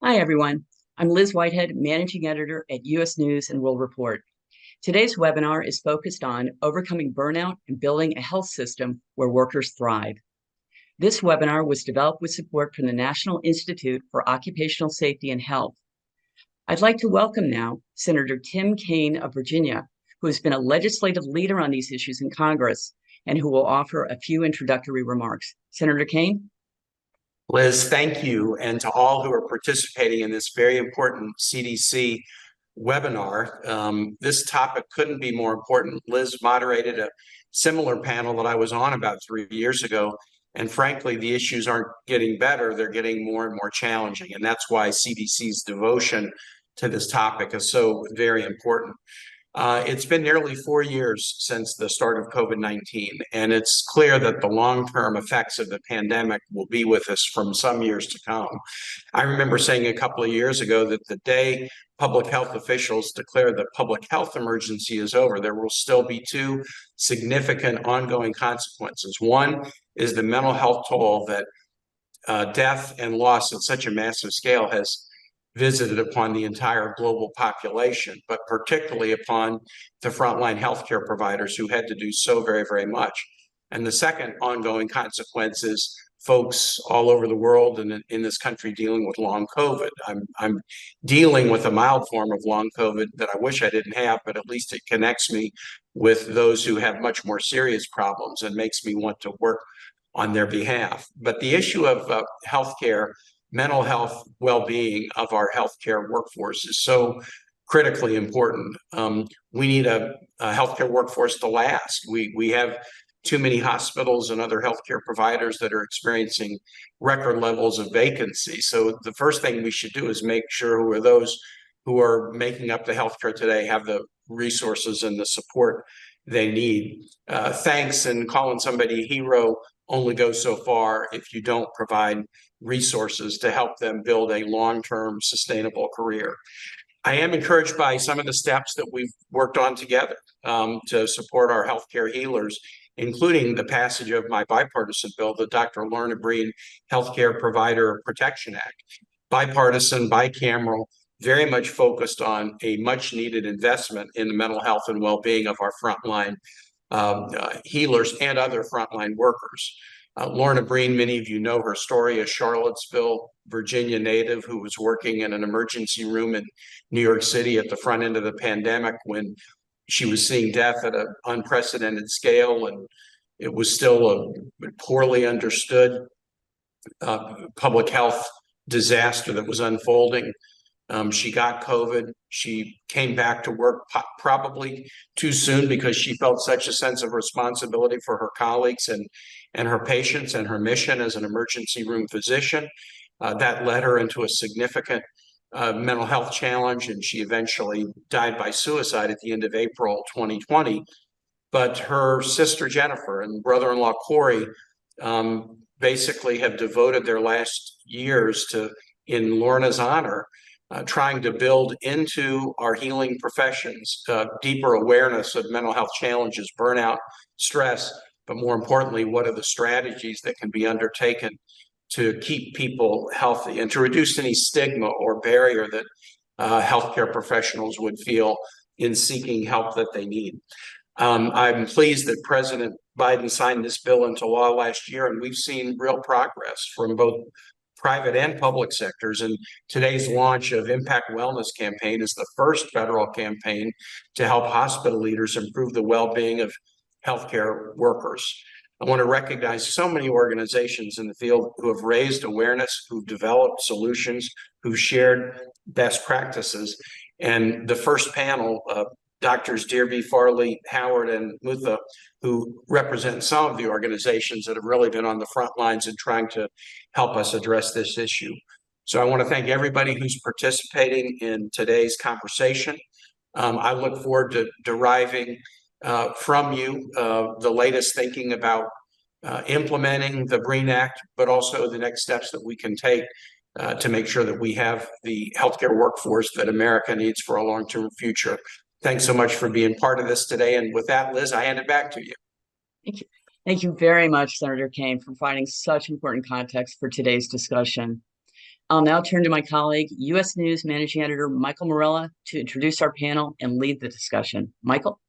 Hi, everyone. I'm Liz Whitehead, Managing Editor at U.S. News and World Report. Today's webinar is focused on overcoming burnout and building a health system where workers thrive. This webinar was developed with support from the National Institute for Occupational Safety and Health. I'd like to welcome now Senator Tim Kaine of Virginia, who has been a legislative leader on these issues in Congress and who will offer a few introductory remarks. Senator Kaine? Liz, thank you, and to all who are participating in this very important CDC webinar. This topic couldn't be more important. Liz moderated a similar panel that I was on about 3 years ago, and frankly, the issues aren't getting better, they're getting more and more challenging, and that's why CDC's devotion to this topic is so very important. It's been nearly 4 years since the start of COVID-19, and it's clear that the long-term effects of the pandemic will be with us from some years to come. I remember saying a couple of years ago that the day public health officials declare the public health emergency is over, there will still be two significant ongoing consequences. One is the mental health toll that death and loss at such a massive scale has visited upon the entire global population, but particularly upon the frontline healthcare providers who had to do so very, very much. And the second ongoing consequence is folks all over the world and in this country dealing with long COVID. I'm dealing with a mild form of long COVID that I wish I didn't have, but at least it connects me with those who have much more serious problems and makes me want to work on their behalf. But the issue of healthcare, mental health, well-being of our healthcare workforce is so critically important. We need a healthcare workforce to last. We have too many hospitals and other healthcare providers that are experiencing record levels of vacancy. So the first thing we should do is make sure who are those who are making up the healthcare today have the resources and the support they need. Thanks and calling somebody a hero only goes so far if you don't provide resources to help them build a long-term sustainable career. I am encouraged by some of the steps that we've worked on together to support our healthcare healers, including the passage of my bipartisan bill, the Dr. Lorna Breen Healthcare Provider Protection Act. Bipartisan, bicameral, very much focused on a much needed investment in the mental health and well-being of our frontline healers and other frontline workers. Lorna Breen, many of you know her story, a Charlottesville, Virginia native who was working in an emergency room in New York City at the front end of the pandemic when she was seeing death at an unprecedented scale, and it was still a poorly understood public health disaster that was unfolding. She got COVID. She came back to work probably too soon because she felt such a sense of responsibility for her colleagues and her patients and her mission as an emergency room physician. That led her into a significant mental health challenge, and she eventually died by suicide at the end of April 2020. But her sister Jennifer and brother-in-law Corey basically have devoted their last years to, in Lorna's honor, trying to build into our healing professions deeper awareness of mental health challenges, burnout, stress, but more importantly, what are the strategies that can be undertaken to keep people healthy and to reduce any stigma or barrier that healthcare professionals would feel in seeking help that they need. I'm pleased that President Biden signed this bill into law last year, and we've seen real progress from both private and public sectors. And today's launch of Impact Wellness Campaign is the first federal campaign to help hospital leaders improve the well-being of healthcare workers. I want to recognize so many organizations in the field who have raised awareness, who've developed solutions, who've shared best practices. And the first panel, Doctors Dearby, Farley, Howard, and Mutha, who represent some of the organizations that have really been on the front lines in trying to help us address this issue. So I want to thank everybody who's participating in today's conversation. I look forward to deriving from you the latest thinking about implementing the Breen Act, but also the next steps that we can take to make sure that we have the healthcare workforce that America needs for a long-term future. Thanks so much for being part of this today. And with that, Liz, I hand it back to you. Thank you. Thank you very much, Senator Kaine, for providing such important context for today's discussion. I'll now turn to my colleague, U.S. News Managing Editor Michael Morella, to introduce our panel and lead the discussion. Michael?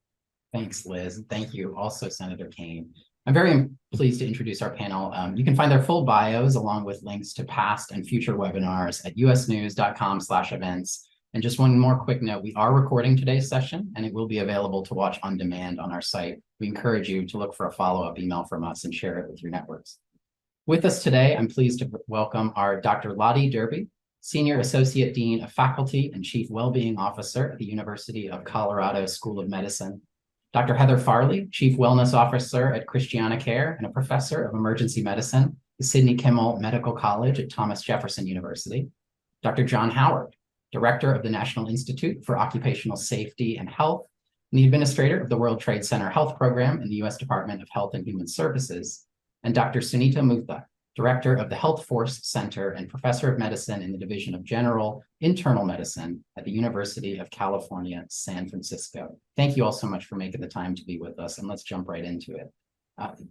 Thanks, Liz. And thank you also, Senator Kane. I'm very pleased to introduce our panel. You can find their full bios along with links to past and future webinars at usnews.com/events. And just one more quick note, we are recording today's session and it will be available to watch on demand on our site. We encourage you to look for a follow-up email from us and share it with your networks. With us today, I'm pleased to welcome our Dr. Lottie Derby, Senior Associate Dean of Faculty and Chief Wellbeing Officer at the University of Colorado School of Medicine, Dr. Heather Farley, Chief Wellness Officer at Christiana Care and a Professor of Emergency Medicine at the Sidney Kimmel Medical College at Thomas Jefferson University, Dr. John Howard, Director of the National Institute for Occupational Safety and Health, and the Administrator of the World Trade Center Health Program in the U.S. Department of Health and Human Services, and Dr. Sunita Mutha, Director of the Health Force Center and Professor of Medicine in the Division of General Internal Medicine at the University of California, San Francisco. Thank you all so much for making the time to be with us, and let's jump right into it.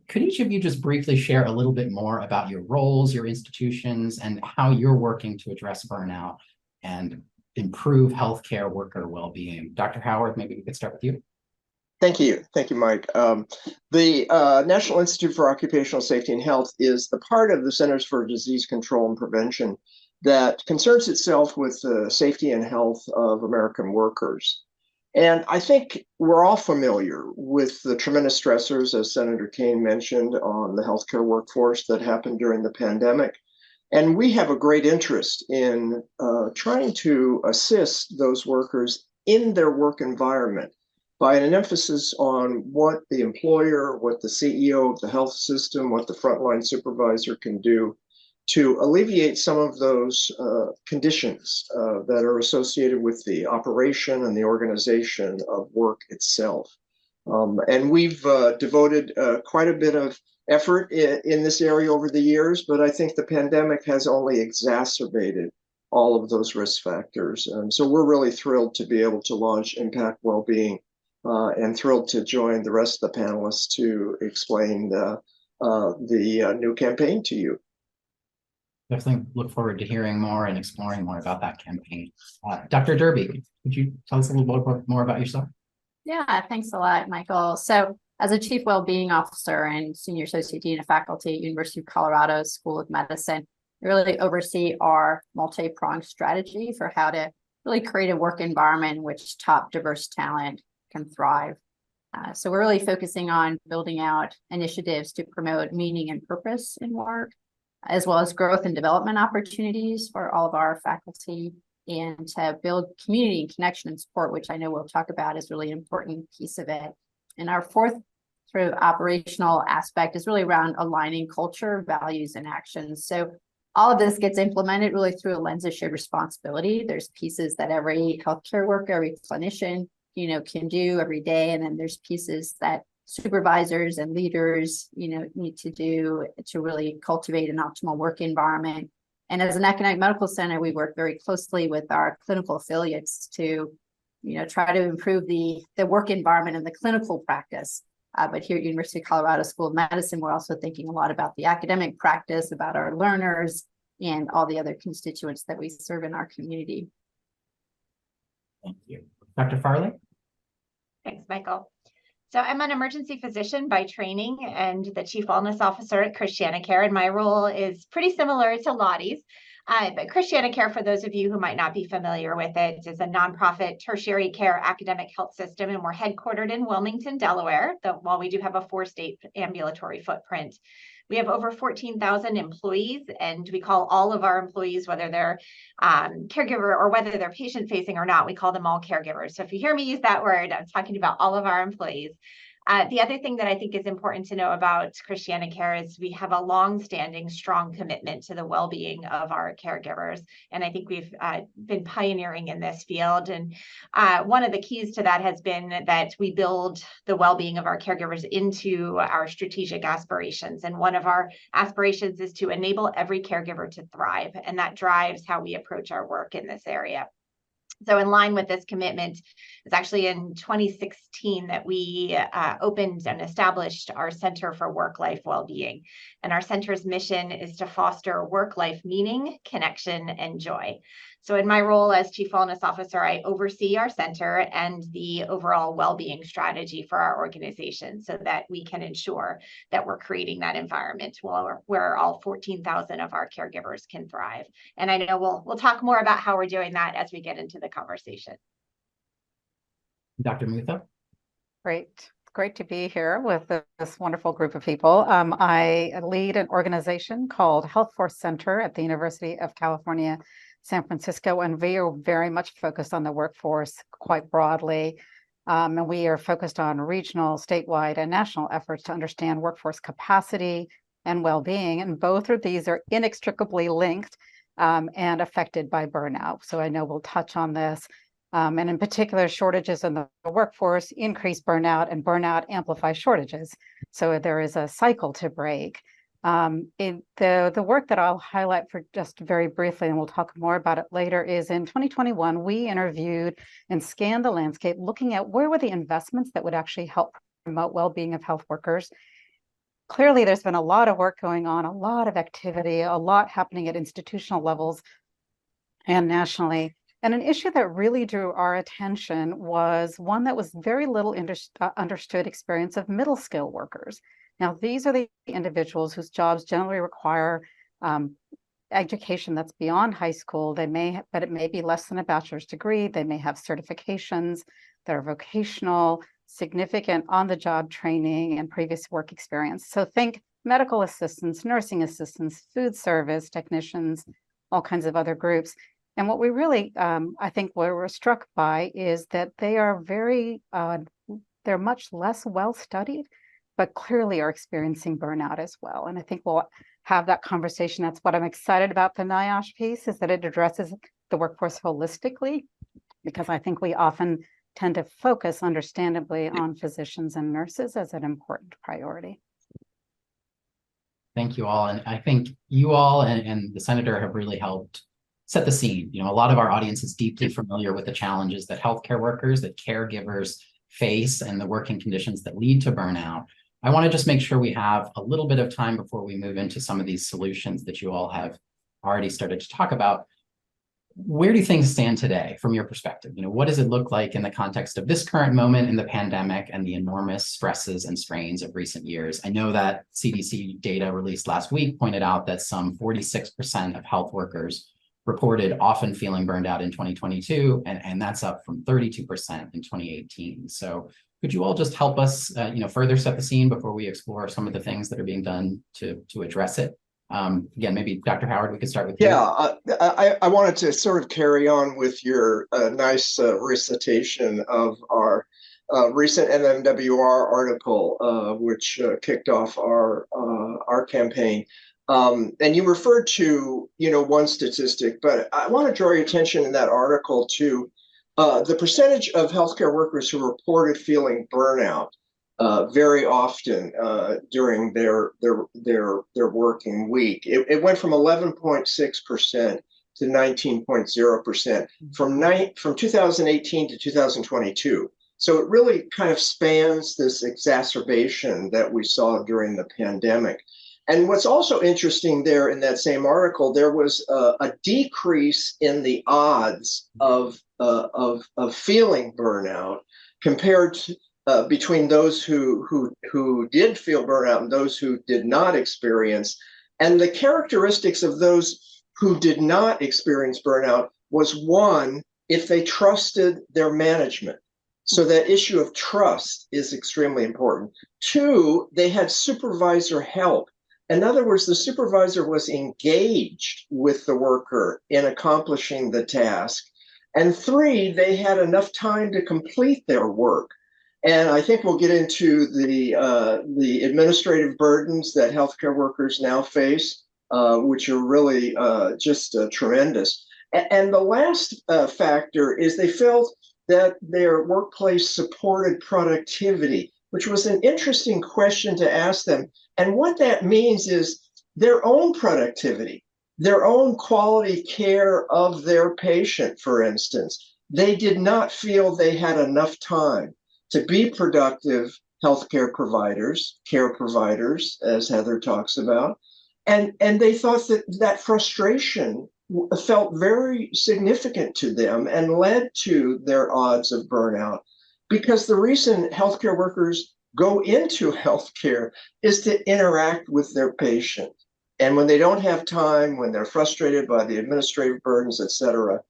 Could each of you just briefly share a little bit more about your roles, your institutions, and how you're working to address burnout and improve healthcare worker well-being? Dr. Howard, maybe we could start with you. Thank you, Mike. The National Institute for Occupational Safety and Health is the part of the Centers for Disease Control and Prevention that concerns itself with the safety and health of American workers. And I think we're all familiar with the tremendous stressors, as Senator Kane mentioned, on the healthcare workforce that happened during the pandemic. And we have a great interest in trying to assist those workers in their work environment by an emphasis on what the employer, what the CEO of the health system, what the frontline supervisor can do to alleviate some of those conditions that are associated with the operation and the organization of work itself. And we've devoted quite a bit of effort in this area over the years, but I think the pandemic has only exacerbated all of those risk factors. So we're really thrilled to be able to launch Impact Wellbeing and thrilled to join the rest of the panelists to explain the new campaign to you. Definitely look forward to hearing more and exploring more about that campaign. Dr. Derby, could you tell us a little bit more about yourself? Yeah, thanks a lot, Michael. So as a Chief Wellbeing Officer and Senior Associate Dean of Faculty at University of Colorado School of Medicine, I really oversee our multi-pronged strategy for how to really create a work environment in which top diverse talent can thrive. So we're really focusing on building out initiatives to promote meaning and purpose in work, as well as growth and development opportunities for all of our faculty, and to build community and connection and support, which I know we'll talk about is really an important piece of it. And our fourth sort of operational aspect is really around aligning culture, values, and actions. So all of this gets implemented really through a lens of shared responsibility. There's pieces that every healthcare worker, every clinician, can do every day. And then there's pieces that supervisors and leaders, need to do to really cultivate an optimal work environment. And as an academic medical center, we work very closely with our clinical affiliates to, try to improve the work environment and the clinical practice. But here at University of Colorado School of Medicine, we're also thinking a lot about the academic practice, about our learners, and all the other constituents that we serve in our community. Thank you. Dr. Farley? Thanks, Michael. So I'm an emergency physician by training and the Chief Wellness Officer at Christiana Care, and my role is pretty similar to Lottie's. But Christiana Care, for those of you who might not be familiar with it, is a nonprofit tertiary care academic health system, and we're headquartered in Wilmington, Delaware, while we do have a 4-state ambulatory footprint. We have over 14,000 employees, and we call all of our employees, whether they're caregiver or whether they're patient-facing or not, we call them all caregivers. So if you hear me use that word, I'm talking about all of our employees. The other thing that I think is important to know about Christiana Care is we have a long-standing, strong commitment to the well-being of our caregivers. And I think we've been pioneering in this field. And one of the keys to that has been that we build the well-being of our caregivers into our strategic aspirations. And one of our aspirations is to enable every caregiver to thrive. And that drives how we approach our work in this area. So in line with this commitment, it's actually in 2016 that we opened and established our Center for Work-Life Wellbeing. And our center's mission is to foster work-life meaning, connection, and joy. So in my role as Chief Wellness Officer, I oversee our center and the overall well-being strategy for our organization so that we can ensure that we're creating that environment where all 14,000 of our caregivers can thrive. And I know we'll talk more about how we're doing that as we get into the conversation. Dr. Mutha? Great to be here with this wonderful group of people. I lead an organization called Health Force Center at the University of California, San Francisco, and we are very much focused on the workforce quite broadly. And we are focused on regional, statewide, and national efforts to understand workforce capacity and well-being. And both of these are inextricably linked and affected by burnout. So I know we'll touch on this. And in particular, shortages in the workforce increase burnout, and burnout amplifies shortages. So there is a cycle to break. The work that I'll highlight for just very briefly, and we'll talk more about it later, is in 2021, we interviewed and scanned the landscape, looking at where were the investments that would actually help promote well-being of health workers. Clearly, there's been a lot of work going on, a lot of activity, a lot happening at institutional levels and nationally. And an issue that really drew our attention was one that was very little understood experience of middle skill workers. Now, these are the individuals whose jobs generally require education that's beyond high school. But it may be less than a bachelor's degree. They may have certifications that are vocational, significant on-the-job training, and previous work experience. So think medical assistants, nursing assistants, food service technicians, all kinds of other groups. And what we really, I think, what we're struck by is that they are they're much less well-studied, but clearly are experiencing burnout as well. And I think we'll have that conversation. That's what I'm excited about the NIOSH piece, is that it addresses the workforce holistically, because I think we often tend to focus, understandably, on physicians and nurses as an important priority. Thank you all. And I think you all and the Senator have really helped set the scene. You know, a lot of our audience is deeply familiar with the challenges that healthcare workers, that caregivers face, and the working conditions that lead to burnout. I want to just make sure we have a little bit of time before we move into some of these solutions that you all have already started to talk about. Where do things stand today from your perspective? You know, what does it look like in the context of this current moment in the pandemic and the enormous stresses and strains of recent years? I know that CDC data released last week pointed out that some 46% of health workers reported often feeling burned out in 2022, and that's up from 32% in 2018. So could you all just help us, further set the scene before we explore some of the things that are being done to address it? Again, maybe Dr. Howard, we could start with you. Yeah, I wanted to sort of carry on with your nice recitation of our recent MMWR article, which kicked off our campaign. And you referred to, one statistic, but I want to draw your attention in that article to the percentage of healthcare workers who reported feeling burnout very often during their working week. It went from 11.6% to 19.0% from 2018 to 2022. So it really kind of spans this exacerbation that we saw during the pandemic. And what's also interesting there in that same article, there was a decrease in the odds of feeling burnout compared to between those who did feel burnout and those who did not experience. And the characteristics of those who did not experience burnout was, one, if they trusted their management. So that issue of trust is extremely important. Two, they had supervisor help. In other words, the supervisor was engaged with the worker in accomplishing the task. And three, they had enough time to complete their work. And I think we'll get into the administrative burdens that healthcare workers now face, which are really just tremendous. And the last factor is they felt that their workplace supported productivity, which was an interesting question to ask them. And what that means is their own productivity, their own quality care of their patient, for instance. they did not feel they had enough time to be productive healthcare providers, care providers, as Heather talks about. And they thought that that frustration felt very significant to them and led to their odds of burnout, because the reason healthcare workers go into healthcare is to interact with their patient. And when they don't have time, when they're frustrated by the administrative burdens, et cetera,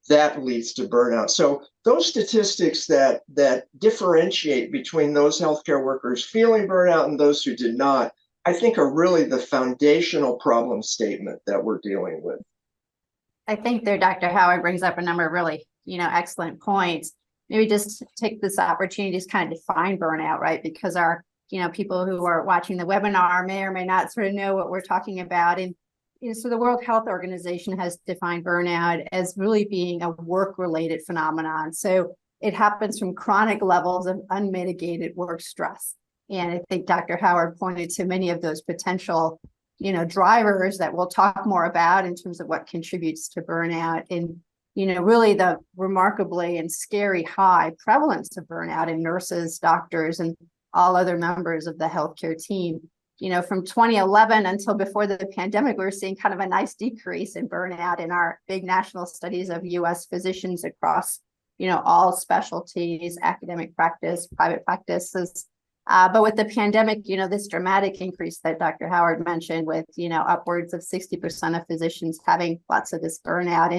that leads to burnout. So those statistics that differentiate between those healthcare workers feeling burnout and those who did not, I think are really the foundational problem statement that we're dealing with. I think there, Dr. Howard brings up a number of really, excellent points. Maybe just take this opportunity to kind of define burnout, right? Because our, people who are watching the webinar may or may not sort of know what we're talking about. And so the World Health Organization has defined burnout as really being a work-related phenomenon. So it happens from chronic levels of unmitigated work stress. And I think Dr. Howard pointed to many of those potential, drivers that we'll talk more about in terms of what contributes to burnout. And, really the remarkably and scary high prevalence of burnout in nurses, doctors, and all other members of the healthcare team. From 2011 until before the pandemic, we were seeing kind of a nice decrease in burnout in our big national studies of US physicians across, all specialties, academic practice, private practices. But with the pandemic, this dramatic increase that Dr. Howard mentioned with, upwards of 60% of physicians having lots of this burnout.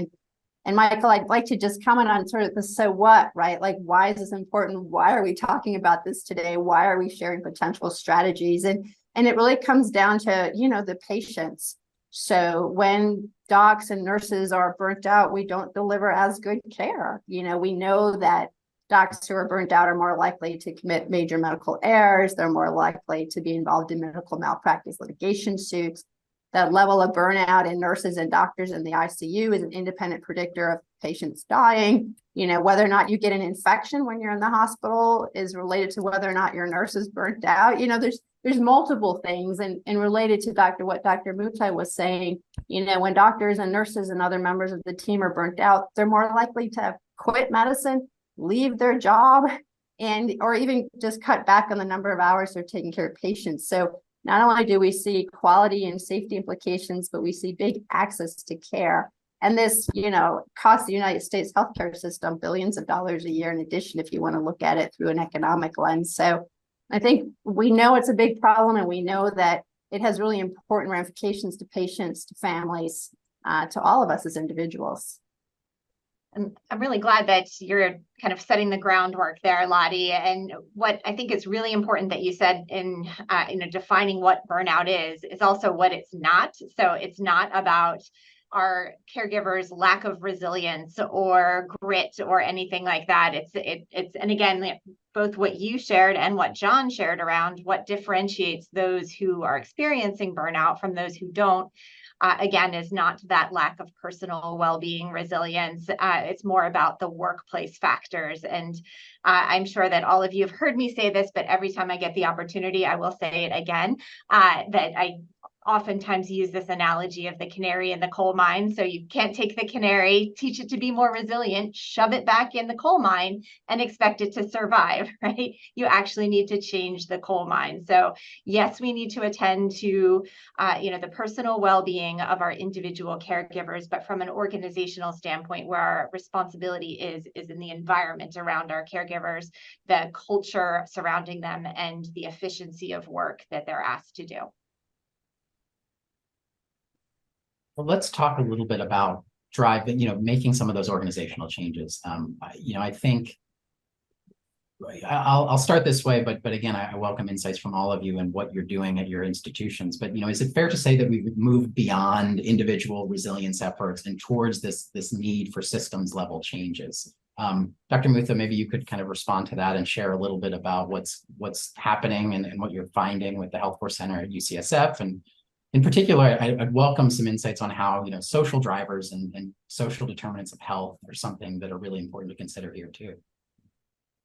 And Michael, I'd like to just comment on sort of the so what, right? Like, why is this important? Why are we talking about this today? Why are we sharing potential strategies? And it really comes down to, the patients. So when docs and nurses are burnt out, we don't deliver as good care. We know that docs who are burnt out are more likely to commit major medical errors. They're more likely to be involved in medical malpractice litigation suits. That level of burnout in nurses and doctors in the ICU is an independent predictor of patients dying. Whether or not you get an infection when you're in the hospital is related to whether or not your nurse is burnt out. There's multiple things, and related to what Dr. Mutai was saying, when doctors and nurses and other members of the team are burnt out, they're more likely to quit medicine, leave their job, or even just cut back on the number of hours they're taking care of patients. So not only do we see quality and safety implications, but we see big access to care. And this, costs the United States healthcare system billions of dollars a year in addition, if you want to look at it through an economic lens. So I think we know it's a big problem, and we know that it has really important ramifications to patients, to families, to all of us as individuals. And I'm really glad that you're kind of setting the groundwork there, Lottie. And what I think is really important that you said in defining what burnout is also what it's not. So it's not about our caregivers' lack of resilience or grit or anything like that. It's and again, both what you shared and what John shared around what differentiates those who are experiencing burnout from those who don't. Again, is not that lack of personal well-being, resilience. It's more about the workplace factors. And I'm sure that all of you have heard me say this, but every time I get the opportunity, I will say it again, that I oftentimes use this analogy of the canary in the coal mine. So you can't take the canary, teach it to be more resilient, shove it back in the coal mine and expect it to survive, right? You actually need to change the coal mine. So yes, we need to attend to, the personal well-being of our individual caregivers, but from an organizational standpoint, where our responsibility is in the environment around our caregivers, the culture surrounding them, and the efficiency of work that they're asked to do. Well, let's talk a little bit about making some of those organizational changes. I think I'll start this way, but again, I welcome insights from all of you and what you're doing at your institutions. But is it fair to say that we've moved beyond individual resilience efforts and towards this need for systems level changes? Dr. Mutha, maybe you could kind of respond to that and share a little bit about what's happening and what you're finding with the Health Force Center at UCSF. And in particular, I'd welcome some insights on how social drivers and social determinants of health are something that are really important to consider here too.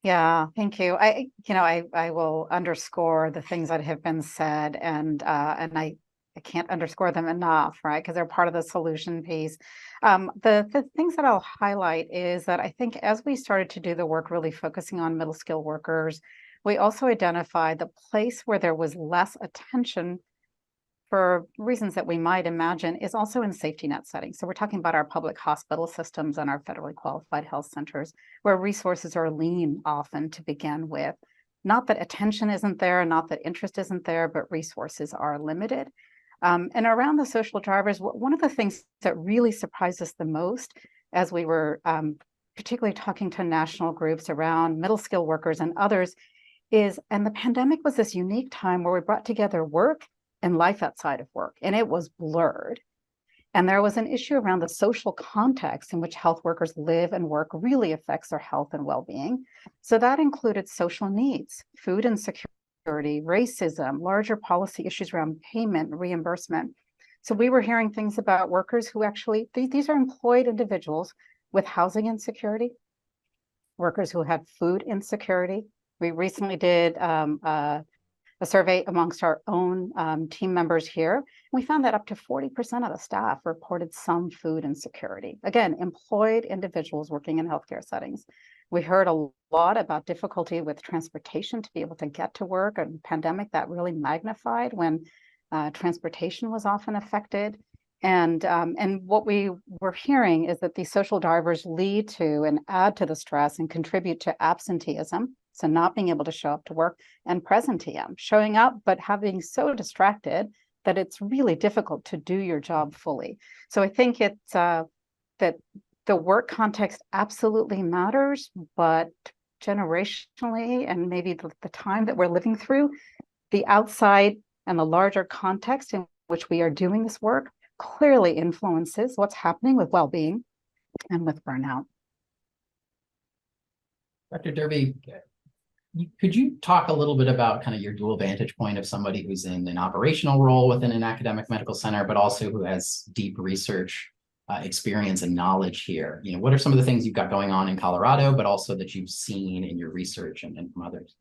Yeah, thank you. I will underscore the things that have been said, and I I can't underscore them enough, right? Because they're part of the solution piece. The things that I'll highlight is that I think as we started to do the work really focusing on middle skill workers, we also identified the place where there was less attention for reasons that we might imagine is also in safety net settings. So we're talking about our public hospital systems and our federally qualified health centers, where resources are lean often to begin with. Not that attention isn't there, not that interest isn't there, but resources are limited. And around the social drivers, one of the things that really surprised us the most as we were particularly talking to national groups around middle skill workers and others is, and the pandemic was this unique time where we brought together work and life outside of work, and it was blurred. And there was an issue around the social context in which health workers live and work really affects their health and well-being. So that included social needs, food insecurity, racism, larger policy issues around payment, reimbursement. So we were hearing things about workers who actually, these are employed individuals with housing insecurity, workers who had food insecurity. We recently did a survey amongst our own team members here. We found that up to 40% of the staff reported some food insecurity. Again, employed individuals working in healthcare settings. We heard a lot about difficulty with transportation to be able to get to work, and pandemic that really magnified when transportation was often affected. And what we were hearing is that these social drivers lead to and add to the stress and contribute to absenteeism. So not being able to show up to work, and presenteeism, showing up, but having so distracted that it's really difficult to do your job fully. So I think it's that the work context absolutely matters, but generationally, and maybe the time that we're living through, the outside and the larger context in which we are doing this work clearly influences what's happening with well-being and with burnout. Dr. Derby, could you talk a little bit about kind of your dual vantage point of somebody who's in an operational role within an academic medical center, but also who has deep research experience and knowledge here? You know, what are some of the things you've got going on in Colorado, but also that you've seen in your research and from others?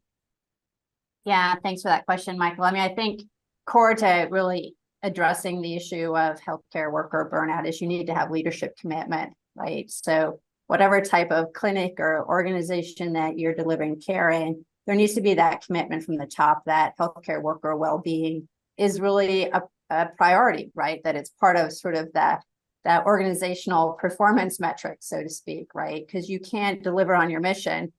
Yeah, thanks for that question, Michael. I mean, I think core to really addressing the issue of healthcare worker burnout is you need to have leadership commitment, right? So whatever type of clinic or organization that you're delivering care in, there needs to be that commitment from the top that healthcare worker well-being is really a priority, right? That it's part of sort of that organizational performance metric, so to speak, right? Because you can't deliver on your mission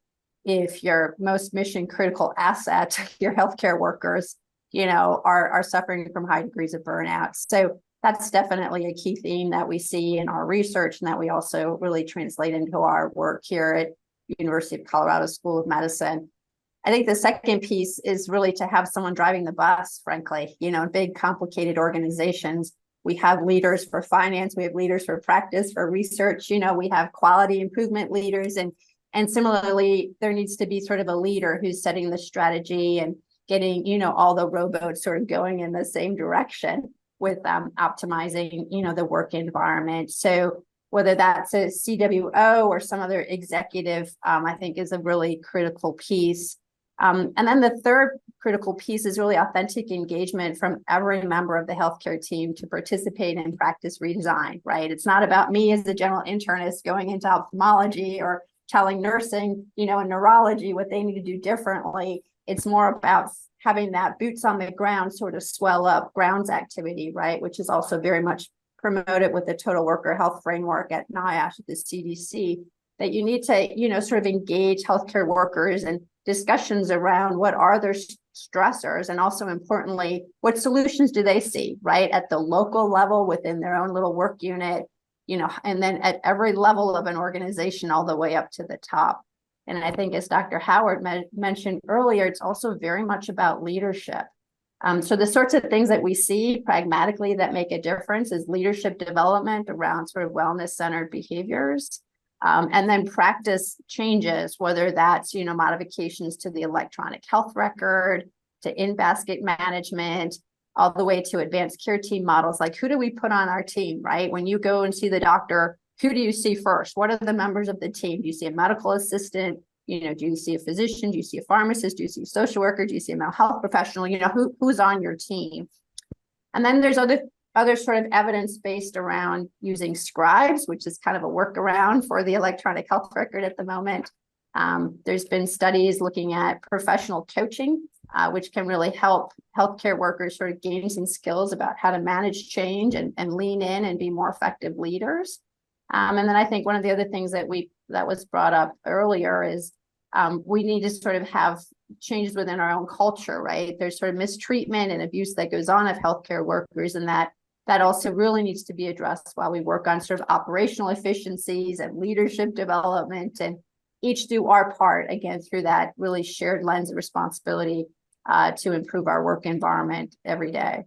if your most mission critical asset, your healthcare workers, you know, are suffering from high degrees of burnout. So that's definitely a key theme that we see in our research and that we also really translate into our work here at University of Colorado School of Medicine. I think the second piece is really to have someone driving the bus, frankly. You know, in big, complicated organizations, we have leaders for finance, we have leaders for practice, for research, you know, we have quality improvement leaders. And similarly, there needs to be sort of a leader who's setting the strategy and getting, you know, all the rowboats sort of going in the same direction with optimizing, you know, the work environment. So whether that's a CWO or some other executive, I think is a really critical piece. And then the third critical piece is really authentic engagement from every member of the healthcare team to participate in practice redesign, right? It's not about me as a general internist going into ophthalmology or telling nursing, you know, and neurology what they need to do differently. It's more about having that boots on the ground sort of swell up grounds activity, right? Which is also very much promoted with the total worker health framework at NIOSH at the CDC, that you need to, you know, sort of engage healthcare workers and discussions around what are their stressors, and also importantly, what solutions do they see, right? At the local level within their own little work unit, you know, and then at every level of an organization all the way up to the top. And I think as Dr. Howard mentioned earlier, it's also very much about leadership. So the sorts of things that we see pragmatically that make a difference is leadership development around sort of wellness-centered behaviors. And then practice changes, whether that's, you know, modifications to the electronic health record, to in-basket management, all the way to advanced care team models. Like, who do we put on our team, right? When you go and see the doctor, who do you see first? What are the members of the team? Do you see a medical assistant? You know, do you see a physician? Do you see a pharmacist? Do you see a social worker? Do you see a mental health professional? You know, who's on your team? And then there's other sort of evidence based around using scribes, which is kind of a workaround for the electronic health record at the moment. There's been studies looking at professional coaching, which can really help healthcare workers sort of gain some skills about how to manage change and lean in and be more effective leaders. And then I think one of the other things that was brought up earlier is we need to sort of have changes within our own culture, right? There's sort of mistreatment and abuse that goes on of healthcare workers, and that also really needs to be addressed while we work on sort of operational efficiencies and leadership development, and each do our part, again, through that really shared lens of responsibility to improve our work environment every day.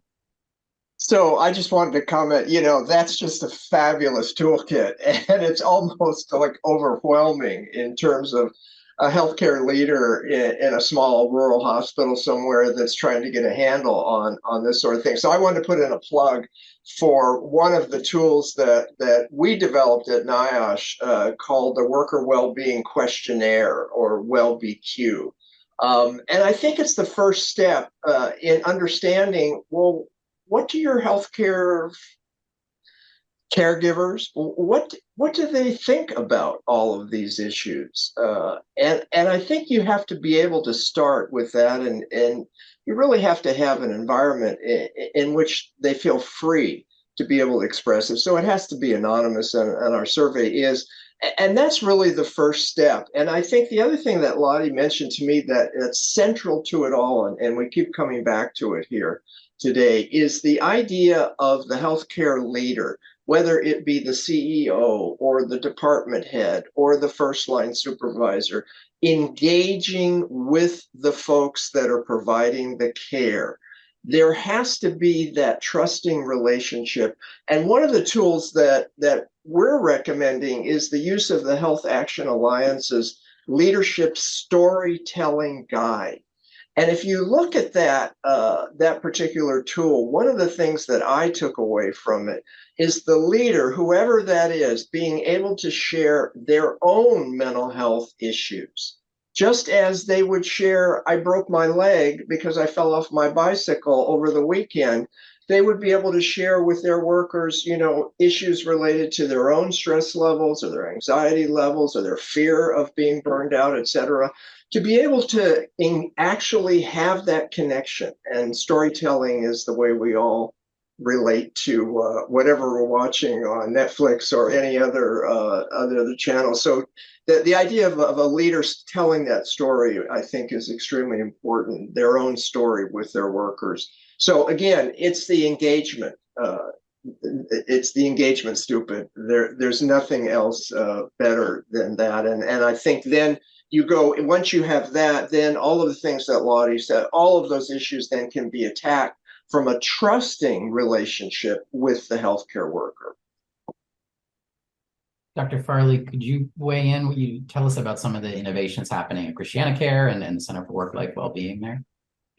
So I just wanted to comment, that's just a fabulous toolkit, and it's almost like overwhelming in terms of a healthcare leader in a small rural hospital somewhere that's trying to get a handle on this sort of thing. So I wanted to put in a plug for one of the tools that we developed at NIOSH called the Worker Wellbeing Questionnaire, or WellBeing. And I think it's the first step in understanding, well, what do your healthcare caregivers, what do they think about all of these issues? And I think you have to be able to start with that, and you really have to have an environment in which they feel free to be able to express it. So it has to be anonymous, and our survey is, and that's really the first step. And I think the other thing that Lottie mentioned to me that's central to it all, and we keep coming back to it here today, is the idea of the healthcare leader, whether it be the CEO or the department head or the first line supervisor, engaging with the folks that are providing the care. There has to be that trusting relationship. And one of the tools that we're recommending is the use of the Health Action Alliance's Leadership Storytelling Guide. And if you look at that particular tool, one of the things that I took away from it is the leader, whoever that is, being able to share their own mental health issues. Just as they would share, I broke my leg because I fell off my bicycle over the weekend, they would be able to share with their workers, issues related to their own stress levels or their anxiety levels or their fear of being burned out, et cetera, to be able to actually have that connection. And storytelling is the way we all relate to whatever we're watching on Netflix or any other channel. So the idea of a leader telling that story, I think, is extremely important, their own story with their workers. So again, it's the engagement. It's the engagement, stupid. There's nothing else better than that. And I think then you go, once you have that, then all of the things that Lottie said, all of those issues then can be attacked from a trusting relationship with the healthcare worker. Dr. Farley, could you weigh in? Will you tell us about some of the innovations happening at ChristianaCare and the Center for Work-Life Wellbeing there?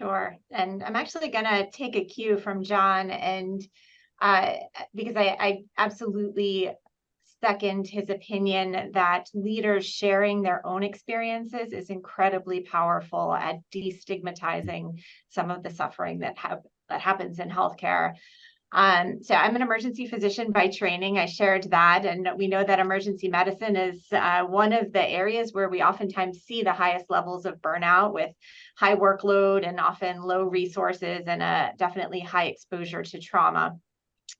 Sure. And I'm actually going to take a cue from John, and because I absolutely second his opinion that leaders sharing their own experiences is incredibly powerful at destigmatizing some of the suffering that happens in healthcare. So I'm an emergency physician by training. I shared that, and we know that emergency medicine is one of the areas where we oftentimes see the highest levels of burnout, with high workload and often low resources and a definitely high exposure to trauma.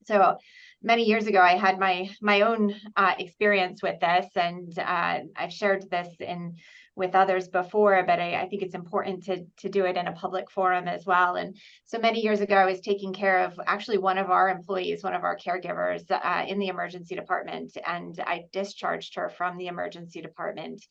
So many years ago, I had my own experience with this, and I've shared this with others before, but I think it's important to do it in a public forum as well. And so many years ago, I was taking care of actually one of our employees, one of our caregivers in the emergency department, and I discharged her from the emergency department,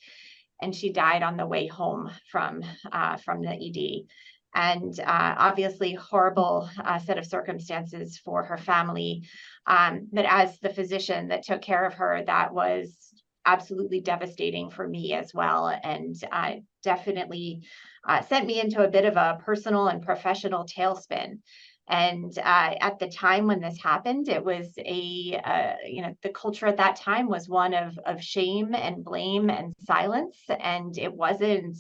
and she died on the way home from the ED. And obviously horrible set of circumstances for her family. But as the physician that took care of her, that was absolutely devastating for me as well. And definitely sent me into a bit of a personal and professional tailspin. And at the time when this happened, it was the culture at that time was one of shame and blame and silence. And it wasn't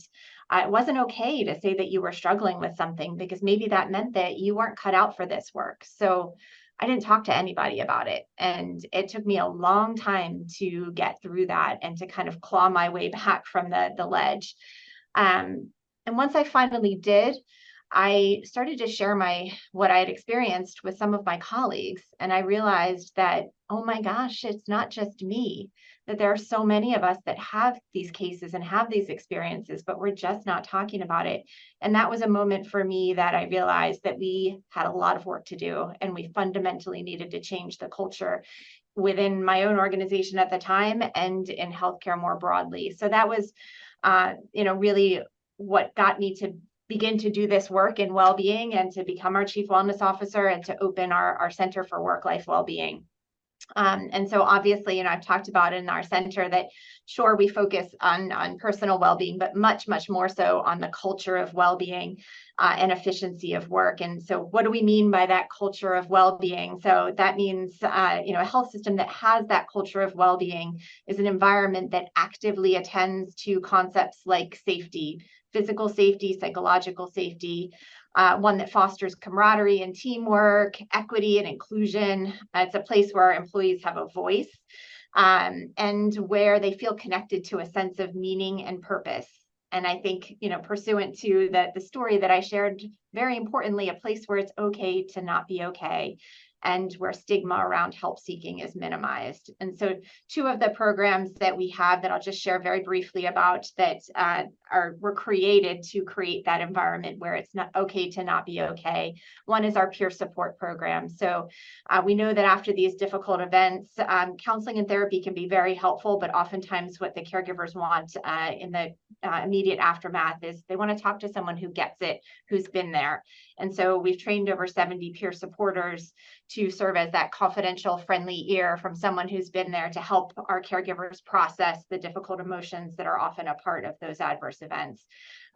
it wasn't okay to say that you were struggling with something, because maybe that meant that you weren't cut out for this work. So I didn't talk to anybody about it. And it took me a long time to get through that and to kind of claw my way back from the ledge. And once I finally did, I started to share what I had experienced with some of my colleagues. And I realized that, oh my gosh, it's not just me, that there are so many of us that have these cases and have these experiences, but we're just not talking about it. And that was a moment for me that I realized that we had a lot of work to do, and we fundamentally needed to change the culture within my own organization at the time and in healthcare more broadly. So that was, really what got me to begin to do this work in well-being and to become our chief wellness officer and to open our Center for Work-Life Wellbeing. And so obviously, I've talked about in our center that sure, we focus on personal well-being, but much, much more so on the culture of well-being and efficiency of work. And so what do we mean by that culture of well-being? So that means, a health system that has that culture of well-being is an environment that actively attends to concepts like safety, physical safety, psychological safety, one that fosters camaraderie and teamwork, equity and inclusion. It's a place where our employees have a voice and where they feel connected to a sense of meaning and purpose. And I think, pursuant to the story that I shared, very importantly, a place where it's okay to not be okay, and where stigma around help seeking is minimized. And so two of the programs that we have that I'll just share very briefly about that were created to create that environment where it's not okay to not be okay. One is our peer support program. So we know that after these difficult events, counseling and therapy can be very helpful, but oftentimes what the caregivers want in the immediate aftermath is they want to talk to someone who gets it, who's been there. And so we've trained over 70 peer supporters to serve as that confidential, friendly ear from someone who's been there to help our caregivers process the difficult emotions that are often a part of those adverse events.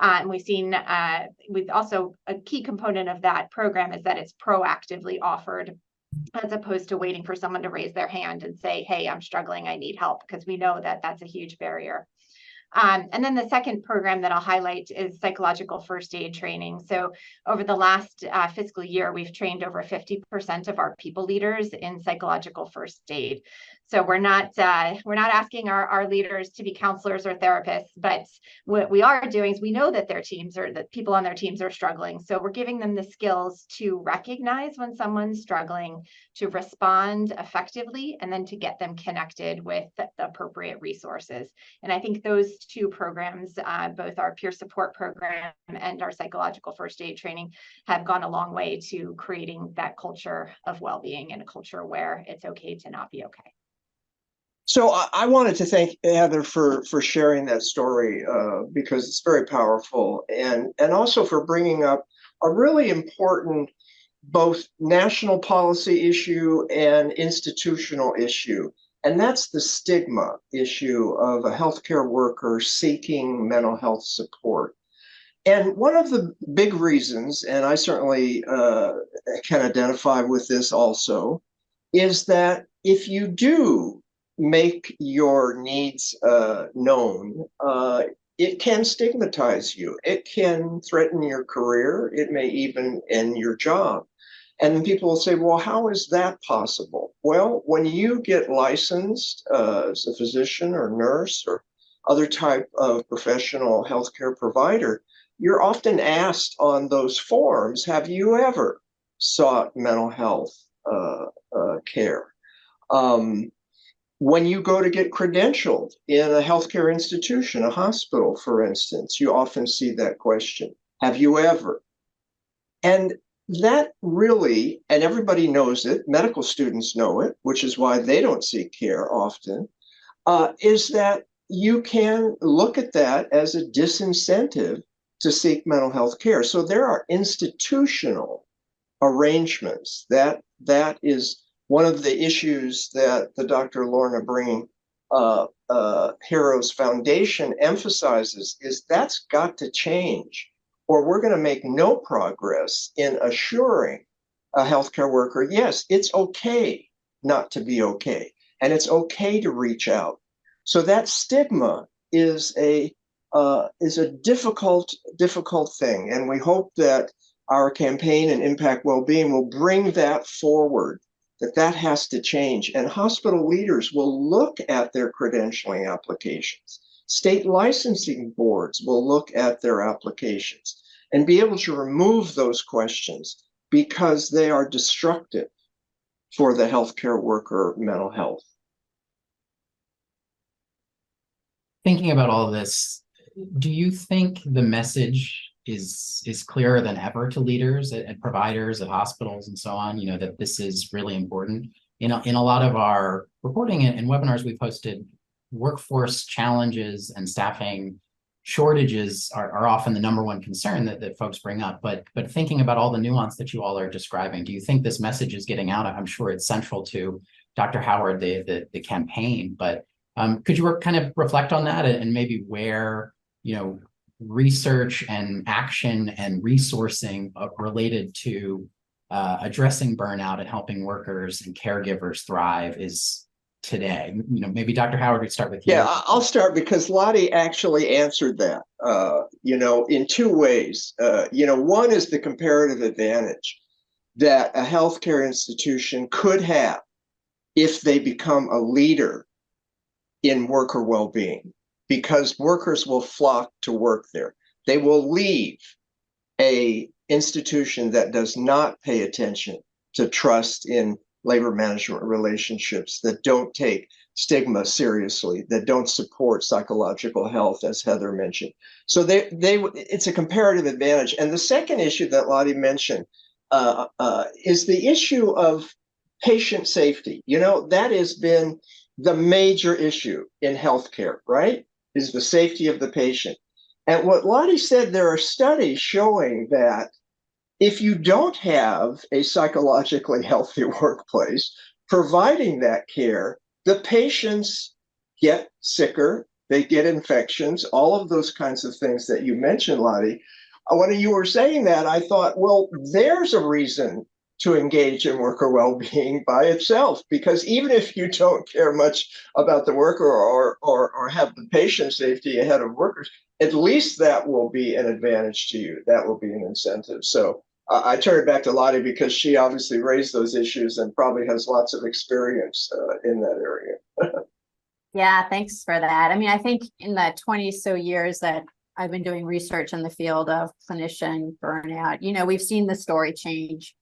And we've also, a key component of that program is that it's proactively offered, as opposed to waiting for someone to raise their hand and say, hey, I'm struggling, I need help, because we know that that's a huge barrier. And then the second program that I'll highlight is psychological first aid training. So over the last fiscal year, we've trained over 50% of our people leaders in psychological first aid. So we're not asking our leaders to be counselors or therapists, but what we are doing is we know that that people on their teams are struggling. So we're giving them the skills to recognize when someone's struggling, to respond effectively, and then to get them connected with the appropriate resources. And I think those two programs, both our peer support program and our psychological first aid training, have gone a long way to creating that culture of well-being and a culture where it's okay to not be okay. So I wanted to thank Heather for sharing that story because it's very powerful, and also for bringing up a really important both national policy issue and institutional issue. And that's the stigma issue of a healthcare worker seeking mental health support. And one of the big reasons, and I certainly can identify with this also, is that if you do make your needs known, it can stigmatize you. It can threaten your career. It may even end your job. And then people will say, well, how is that possible? Well, when you get licensed as a physician or nurse or other type of professional healthcare provider, you're often asked on those forms, have you ever sought mental health care? When you go to get credentialed in a healthcare institution, a hospital, for instance, you often see that question, have you ever? And that really, and everybody knows it, medical students know it, which is why they don't seek care often, is that you can look at that as a disincentive to seek mental health care. So there are institutional arrangements. That is one of the issues that the Dr. Lorna Breen Heroes Foundation emphasizes, is that's got to change, or we're going to make no progress in assuring a healthcare worker, yes, it's okay not to be okay, and it's okay to reach out. So that stigma is a is a difficult thing. And we hope that our campaign and Impact Wellbeing will bring that forward, that has to change. And hospital leaders will look at their credentialing applications. State licensing boards will look at their applications and be able to remove those questions because they are destructive for the healthcare worker mental health. Thinking about all this, do you think the message is clearer than ever to leaders at providers, at hospitals, and so on, that this is really important? In a lot of our reporting and webinars we've hosted, workforce challenges and staffing shortages are often the number one concern that folks bring up. But thinking about all the nuance that you all are describing, do you think this message is getting out? I'm sure it's central to Dr. Howard, the campaign, but could you kind of reflect on that and maybe where, research and action and resourcing related to addressing burnout and helping workers and caregivers thrive is today? Maybe Dr. Howard, would start with you. Yeah, I'll start because Lottie actually answered that, in two ways. One is the comparative advantage that a healthcare institution could have if they become a leader in worker well-being, because workers will flock to work there. They will leave a institution that does not pay attention to trust in labor management relationships, that don't take stigma seriously, that don't support psychological health, as Heather mentioned. So it's a comparative advantage. And the second issue that Lottie mentioned is the issue of patient safety. That has been the major issue in healthcare, right? Is the safety of the patient. And what Lottie said, there are studies showing that if you don't have a psychologically healthy workplace providing that care, the patients get sicker, they get infections, all of those kinds of things that you mentioned, Lottie. When you were saying that, I thought, well, there's a reason to engage in worker well-being by itself, because even if you don't care much about the worker or have the patient safety ahead of workers, at least that will be an advantage to you. That will be an incentive. So I turn it back to Lottie because she obviously raised those issues and probably has lots of experience in that area. Yeah, thanks for that. I mean, I think in the 20 so years that I've been doing research in the field of clinician burnout, we've seen the story change.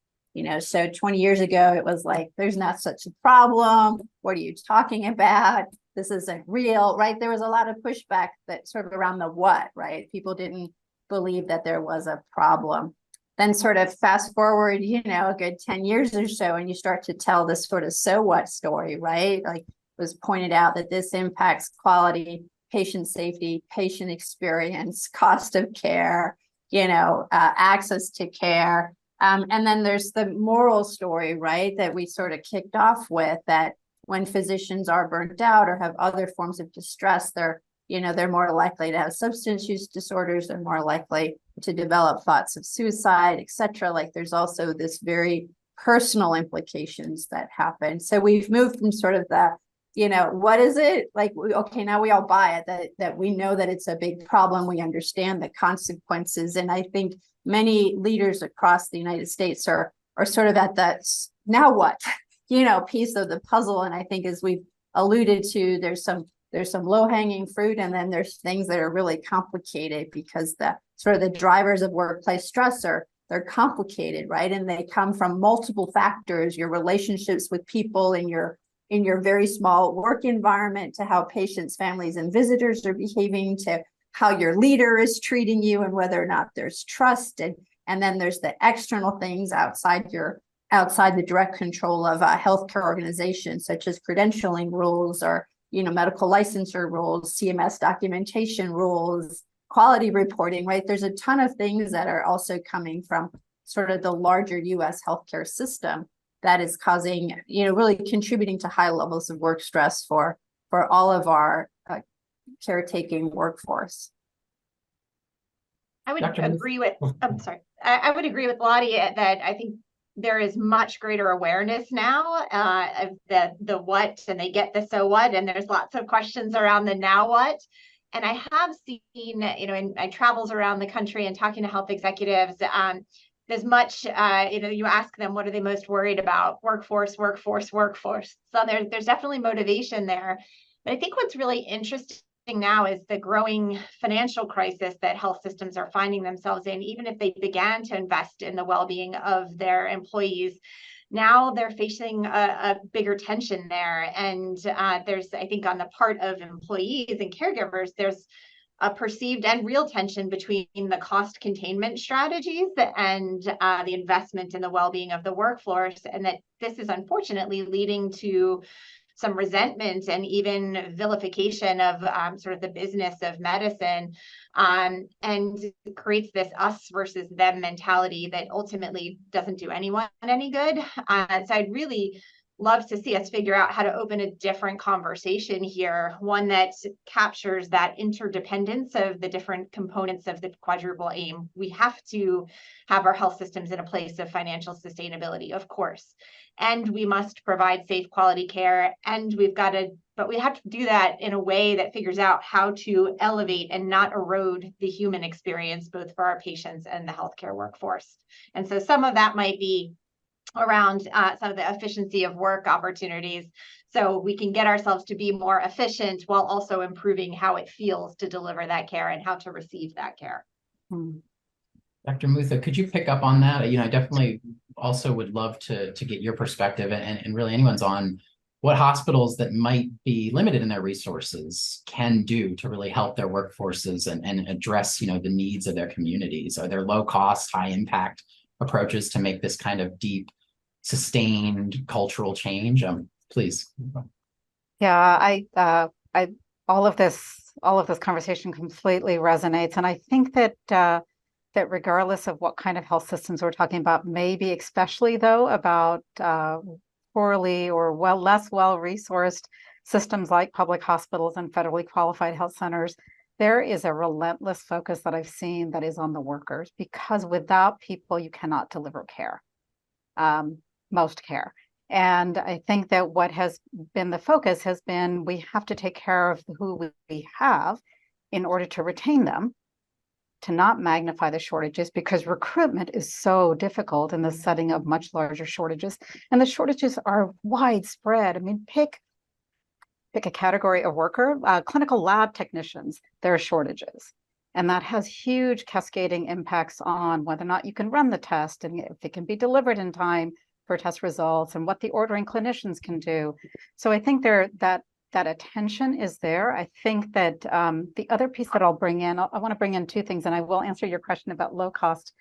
So 20 years ago, it was like, there's not such a problem. What are you talking about? This isn't real, right? There was a lot of pushback that sort of around the what, right? People didn't believe that there was a problem. Then sort of fast forward, a good 10 years or so, and you start to tell this sort of so what story, right? Like it was pointed out that this impacts quality, patient safety, patient experience, cost of care, access to care. And then there's the moral story, right, that we sort of kicked off with, that when physicians are burnt out or have other forms of distress, they're more likely to have substance use disorders, they're more likely to develop thoughts of suicide, et cetera. Like there's also this very personal implications that happen. So we've moved from sort of the, what is it? Like, okay, now we all buy it, that we know that it's a big problem. We understand the consequences. And I think many leaders across the United States are sort of at that now what, piece of the puzzle. And I think, as we've alluded to, there's some low-hanging fruit, and then there's things that are really complicated because the sort of the drivers of workplace stress they're complicated, right? And they come from multiple factors: your relationships with people in your very small work environment, to how patients, families, and visitors are behaving, to how your leader is treating you and whether or not there's trust. And then there's the external things outside the direct control of a healthcare organization, such as credentialing rules or, medical licensure rules, CMS documentation rules, quality reporting, right? There's a ton of things that are also coming from sort of the larger US healthcare system that is causing, really contributing to high levels of work stress for all of our caretaking workforce. I would agree with, I'm sorry, I would agree with Lottie that I think there is much greater awareness now of the what, and they get the so what, and there's lots of questions around the now what. And I have seen, in my travels around the country and talking to health executives, there's much, you ask them, what are they most worried about? Workforce. So there's definitely motivation there. But I think what's really interesting now is the growing financial crisis that health systems are finding themselves in. Even if they began to invest in the well-being of their employees, now they're facing a bigger tension there. And there's, I think, on the part of employees and caregivers, there's a perceived and real tension between the cost containment strategies and the investment in the well-being of the workforce, and that this is unfortunately leading to some resentment and even vilification of sort of the business of medicine, and creates this us versus them mentality that ultimately doesn't do anyone any good. So I'd really love to see us figure out how to open a different conversation here, one that captures that interdependence of the different components of the quadruple aim. We have to have our health systems in a place of financial sustainability, of course, and we must provide safe, quality care, and but we have to do that in a way that figures out how to elevate and not erode the human experience, both for our patients and the healthcare workforce. And so some of that might be around some of the efficiency of work opportunities, so we can get ourselves to be more efficient while also improving how it feels to deliver that care and how to receive that care. Dr. Mutha, could you pick up on that? I definitely also would love to get your perspective, and really anyone's, on what hospitals that might be limited in their resources can do to really help their workforces and address, the needs of their communities. Are there low cost, high impact approaches to make this kind of deep, sustained cultural change? Please. Yeah, all of this conversation completely resonates, and I think that that regardless of what kind of health systems we're talking about, maybe especially though about poorly or less well-resourced systems like public hospitals and federally qualified health centers, there is a relentless focus that I've seen that is on the workers, because without people, you cannot deliver care, most care. And I think that what has been the focus has been, we have to take care of who we have in order to retain them, to not magnify the shortages, because recruitment is so difficult in the setting of much larger shortages. And the shortages are widespread. I mean, pick a category of worker, clinical lab technicians, there are shortages. And that has huge cascading impacts on whether or not you can run the test, and if it can be delivered in time for test results, and what the ordering clinicians can do. So I think that attention is there. I think that the other piece that I'll bring in, I want to bring in two things, and I will answer your question about low cost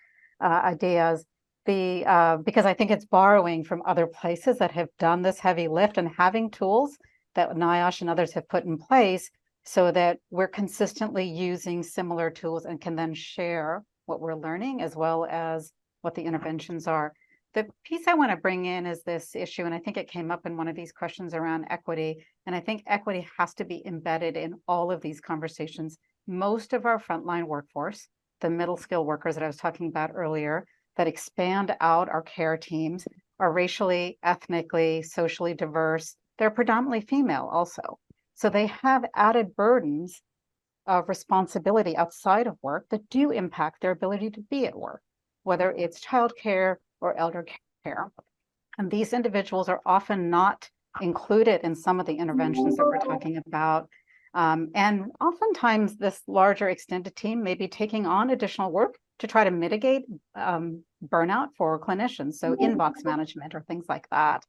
ideas, because I think it's borrowing from other places that have done this heavy lift, and having tools that NIOSH and others have put in place so that we're consistently using similar tools and can then share what we're learning as well as what the interventions are. The piece I want to bring in is this issue, and I think it came up in one of these questions around equity, and I think equity has to be embedded in all of these conversations. Most of our frontline workforce, the middle skill workers that I was talking about earlier, that expand out our care teams, are racially, ethnically, socially diverse. They're predominantly female also. So they have added burdens of responsibility outside of work that do impact their ability to be at work, whether it's childcare or elder care. And these individuals are often not included in some of the interventions that we're talking about. And oftentimes this larger extended team may be taking on additional work to try to mitigate burnout for clinicians. So inbox management or things like that.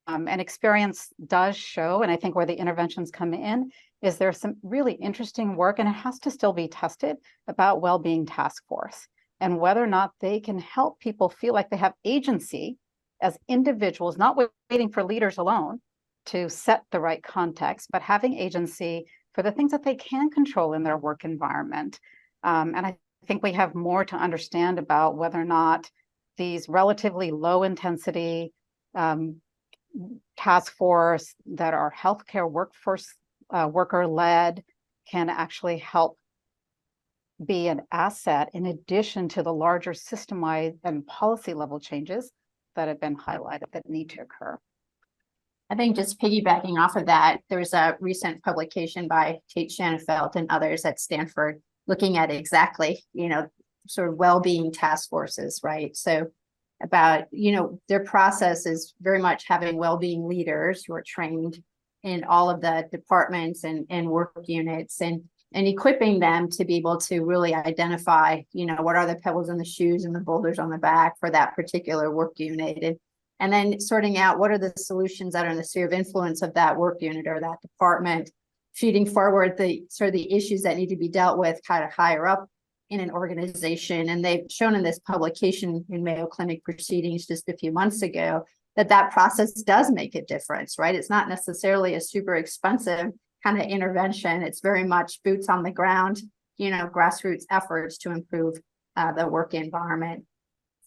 And experience does show, and I think where the interventions come in, is there's some really interesting work, and it has to still be tested, about well-being task force, and whether or not they can help people feel like they have agency as individuals, not waiting for leaders alone to set the right context, but having agency for the things that they can control in their work environment. And I think we have more to understand about whether or not these relatively low intensity task force that are healthcare workforce worker led can actually help be an asset in addition to the larger system-wide and policy level changes that have been highlighted that need to occur. I think just piggybacking off of that, there was a recent publication by Tate Shanafelt and others at Stanford looking at exactly, sort of well-being task forces, right? So about, their process is very much having well-being leaders who are trained in all of the departments and work units and equipping them to be able to really identify, what are the pebbles in the shoes and the boulders on the back for that particular work unit. And then sorting out what are the solutions that are in the sphere of influence of that work unit or that department, feeding forward the sort of the issues that need to be dealt with kind of higher up in an organization. And they've shown in this publication in Mayo Clinic Proceedings just a few months ago that process does make a difference, right? It's not necessarily a super expensive kind of intervention. It's very much boots on the ground, grassroots efforts to improve the work environment.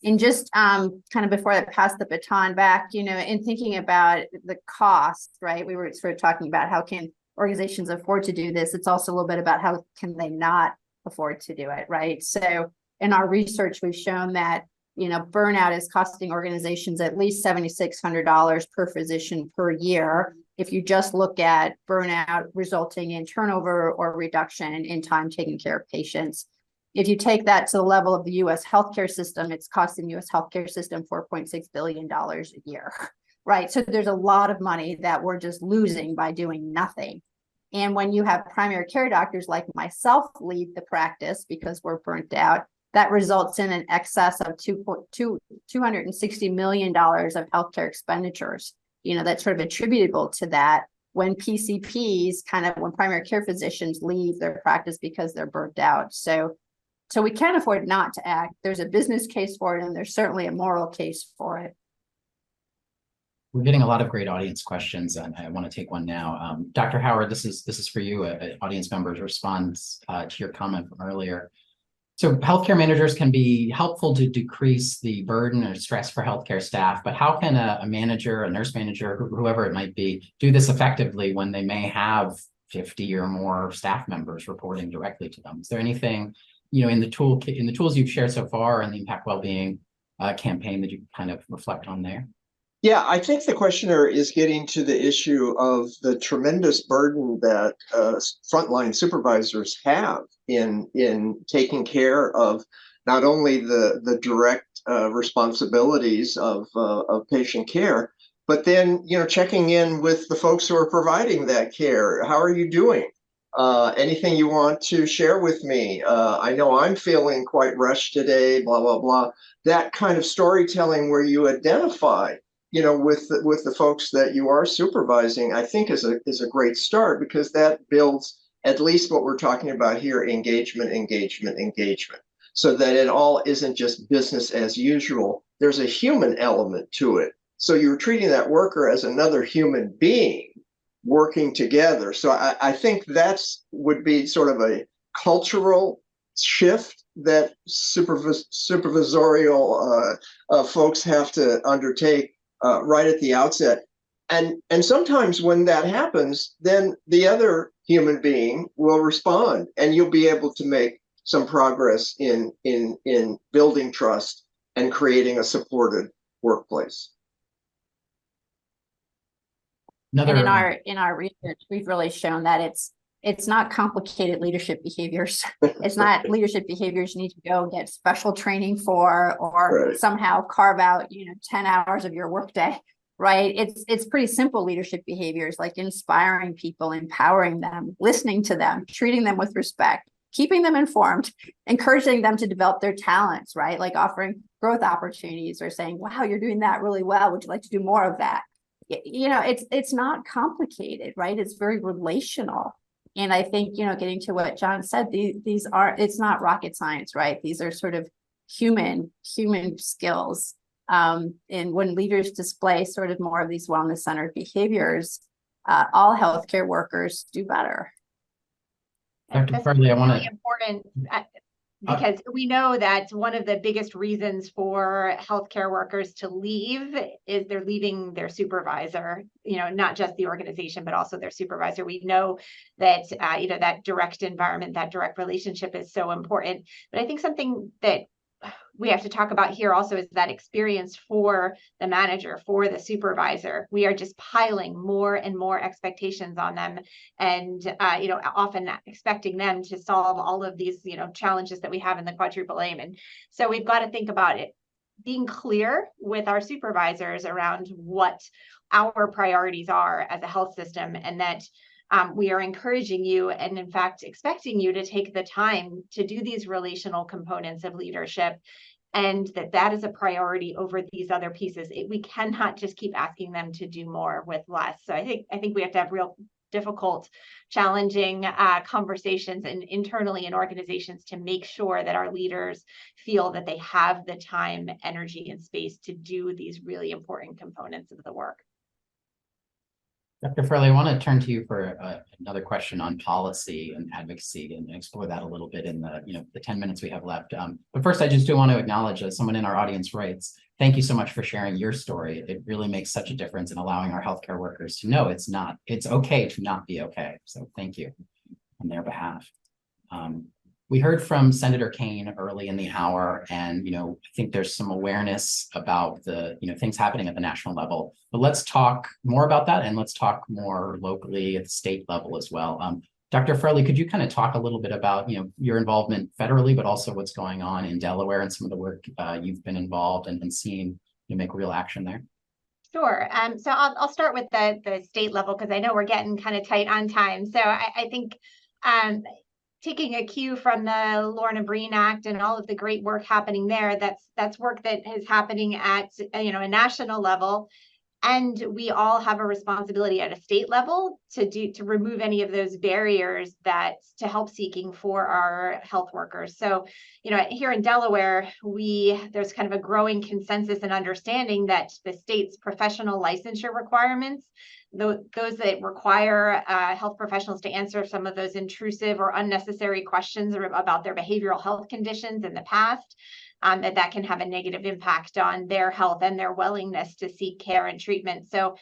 And just kind of before I pass the baton back, in thinking about the cost, right? We were sort of talking about how can organizations afford to do this. It's also a little bit about how can they not afford to do it, right? So in our research, we've shown that, burnout is costing organizations at least $7,600 per physician per year. If you just look at burnout resulting in turnover or reduction in time taking care of patients. If you take that to the level of the U.S. healthcare system, it's costing the U.S. healthcare system $4.6 billion a year, right? So there's a lot of money that we're just losing by doing nothing. And when you have primary care doctors like myself lead the practice because we're burnt out, that results in an excess of $260 million of healthcare expenditures, that's sort of attributable to that when PCPs when primary care physicians leave their practice because they're burnt out. So we can't afford not to act. There's a business case for it, and there's certainly a moral case for it. We're getting a lot of great audience questions, and I want to take one now. Dr. Howard, this is for you. Audience members responds to your comment from earlier. So healthcare managers can be helpful to decrease the burden or stress for healthcare staff, but how can a manager, a nurse manager, whoever it might be, do this effectively when they may have 50 or more staff members reporting directly to them? Is there anything, in the tools you've shared so far in the Impact Wellbeing campaign that you kind of reflect on there? Yeah, I think the questioner is getting to the issue of the tremendous burden that frontline supervisors have in taking care of not only the direct responsibilities of patient care, but then checking in with the folks who are providing that care. How are you doing? Anything you want to share with me? I know I'm feeling quite rushed today. Blah blah blah. That kind of storytelling where you identify with the folks that you are supervising, I think is a great start, because that builds at least what we're talking about here: engagement, so that it all isn't just business as usual. There's a human element to it. So you're treating that worker as another human being working together. So I think that's would be sort of a cultural shift that supervisorial folks have to undertake right at the outset. And sometimes when that happens, then the other human being will respond, and you'll be able to make some progress in building trust and creating a supported workplace. And in our research, we've really shown that it's not complicated leadership behaviors. It's not leadership behaviors you need to go get special training for, or right, somehow carve out 10 hours of your workday, right? It's pretty simple leadership behaviors, like inspiring people, empowering them, listening to them, treating them with respect, keeping them informed, encouraging them to develop their talents, right? Like offering growth opportunities or saying, wow, you're doing that really well. Would you like to do more of that? It's not complicated, right? It's very relational. And I think, getting to what John said, it's not rocket science, right? These are sort of human skills. And when leaders display sort of more of these wellness-centered behaviors, all healthcare workers do better. Dr. Farley, I want to... Really important because we know that one of the biggest reasons for healthcare workers to leave is they're leaving their supervisor, not just the organization, but also their supervisor. We know that, that direct environment, that direct relationship is so important. But I think something that we have to talk about here also is that experience for the manager, for the supervisor. We are just piling more and more expectations on them, and often expecting them to solve all of these challenges that we have in the quadruple aim. And so we've got to think about it being clear with our supervisors around what our priorities are as a health system, and that we are encouraging you and in fact expecting you to take the time to do these relational components of leadership, and that is a priority over these other pieces. We cannot just keep asking them to do more with less. So I think we have to have real difficult, challenging conversations and internally in organizations to make sure that our leaders feel that they have the time, energy, and space to do these really important components of the work. Dr. Furley, I want to turn to you for another question on policy and advocacy and explore that a little bit in the 10 minutes we have left. But first, I just do want to acknowledge, as someone in our audience writes, thank you so much for sharing your story. It really makes such a difference in allowing our healthcare workers to know it's okay to not be okay. So thank you on their behalf. We heard from Senator Kane early in the hour, and I think there's some awareness about the things happening at the national level. But let's talk more about that, and let's talk more locally at the state level as well. Dr. Furley, could you kind of talk a little bit about your involvement federally, but also what's going on in Delaware and some of the work you've been involved and seen make real action there? Sure. So I'll start with the state level, because I know we're getting kind of tight on time. So I think taking a cue from the Lorna Breen Act and all of the great work happening there, that's work that is happening at a national level, and we all have a responsibility at a state level to remove any of those barriers that to help seeking for our health workers. So here in Delaware, there's kind of a growing consensus and understanding that the state's professional licensure requirements, those that require health professionals to answer some of those intrusive or unnecessary questions about their behavioral health conditions in the past, that can have a negative impact on their health and their willingness to seek care and treatment. So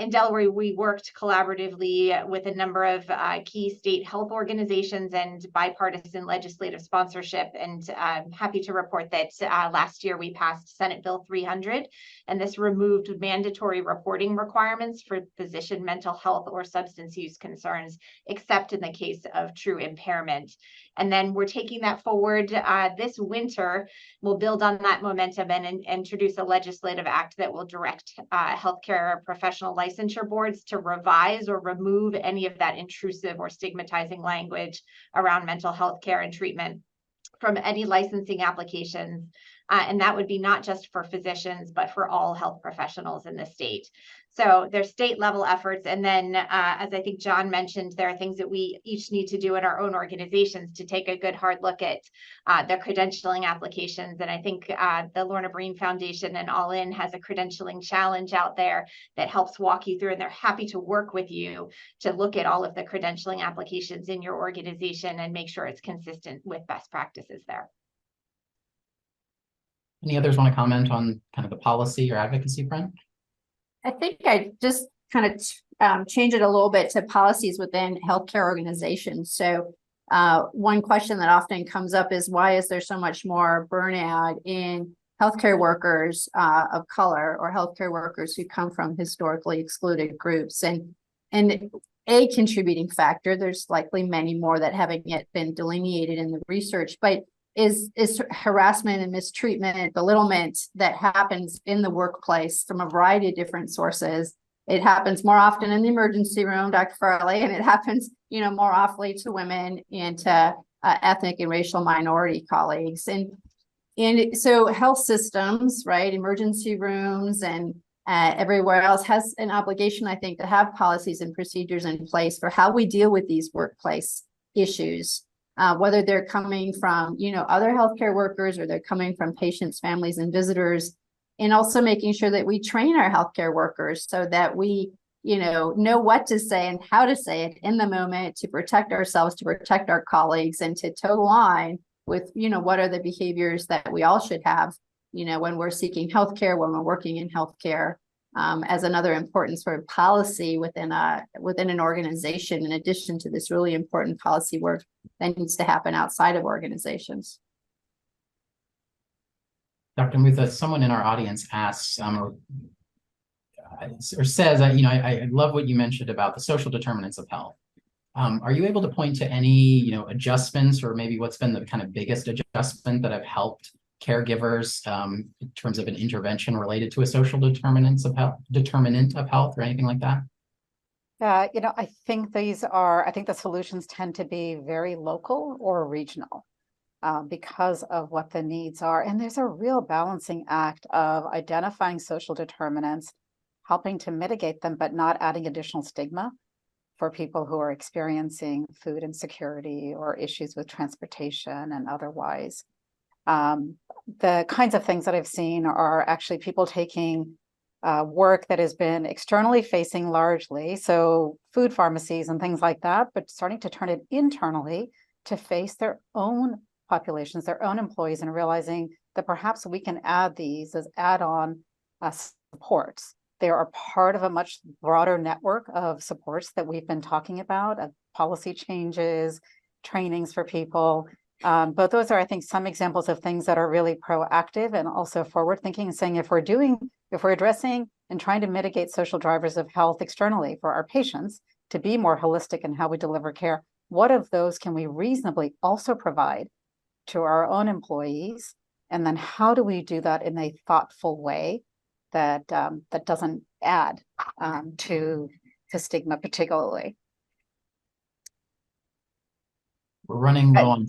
in Delaware, we worked collaboratively with a number of key state health organizations and bipartisan legislative sponsorship. And I'm happy to report that last year we passed Senate Bill 300, and this removed mandatory reporting requirements for physician mental health or substance use concerns, except in the case of true impairment. And then we're taking that forward this winter. We'll build on that momentum and introduce a legislative act that will direct healthcare professional licensure boards to revise or remove any of that intrusive or stigmatizing language around mental health care and treatment from any licensing applications. And that would be not just for physicians, but for all health professionals in the state. So there's state level efforts. And then, as I think John mentioned, there are things that we each need to do in our own organizations to take a good hard look at the credentialing applications. And I think the Lorna Breen Foundation and All In has a credentialing challenge out there that helps walk you through, and they're happy to work with you to look at all of the credentialing applications in your organization and make sure it's consistent with best practices there. Any others want to comment on kind of the policy or advocacy front? I think I just kind of change it a little bit to policies within healthcare organizations. So one question that often comes up is, why is there so much more burnout in healthcare workers of color or healthcare workers who come from historically excluded groups? And a contributing factor, there's likely many more that haven't yet been delineated in the research, but is harassment and mistreatment, belittlement that happens in the workplace from a variety of different sources. It happens more often in the emergency room, Dr. Farley, and it happens, more awfully to women and to ethnic and racial minority colleagues. And so health systems, right, emergency rooms and everywhere else has an obligation, I think, to have policies and procedures in place for how we deal with these workplace issues. Whether they're coming from, other healthcare workers or they're coming from patients, families, and visitors, and also making sure that we train our healthcare workers so that we, know what to say and how to say it in the moment to protect ourselves, to protect our colleagues, and to toe line with, what are the behaviors that we all should have, when we're seeking healthcare, when we're working in healthcare. As another important sort of policy within an organization, in addition to this really important policy work that needs to happen outside of organizations. Dr. Mutha, someone in our audience asks or says, I love what you mentioned about the social determinants of health. Are you able to point to any, adjustments, or maybe what's been the kind of biggest adjustment that have helped caregivers in terms of an intervention related to a social determinant of health or anything like that? I think I think the solutions tend to be very local or regional because of what the needs are. And there's a real balancing act of identifying social determinants, helping to mitigate them, but not adding additional stigma for people who are experiencing food insecurity or issues with transportation and otherwise. The kinds of things that I've seen are actually people taking work that has been externally facing largely, so food pharmacies and things like that, but starting to turn it internally to face their own populations, their own employees, and realizing that perhaps we can add these as add-on supports. They are part of a much broader network of supports that we've been talking about, policy changes, trainings for people. But those are, I think, some examples of things that are really proactive and also forward-thinking, and saying if we're addressing and trying to mitigate social drivers of health externally for our patients to be more holistic in how we deliver care, what of those can we reasonably also provide to our own employees? And then how do we do that in a thoughtful way that doesn't add to stigma particularly? We're running low on.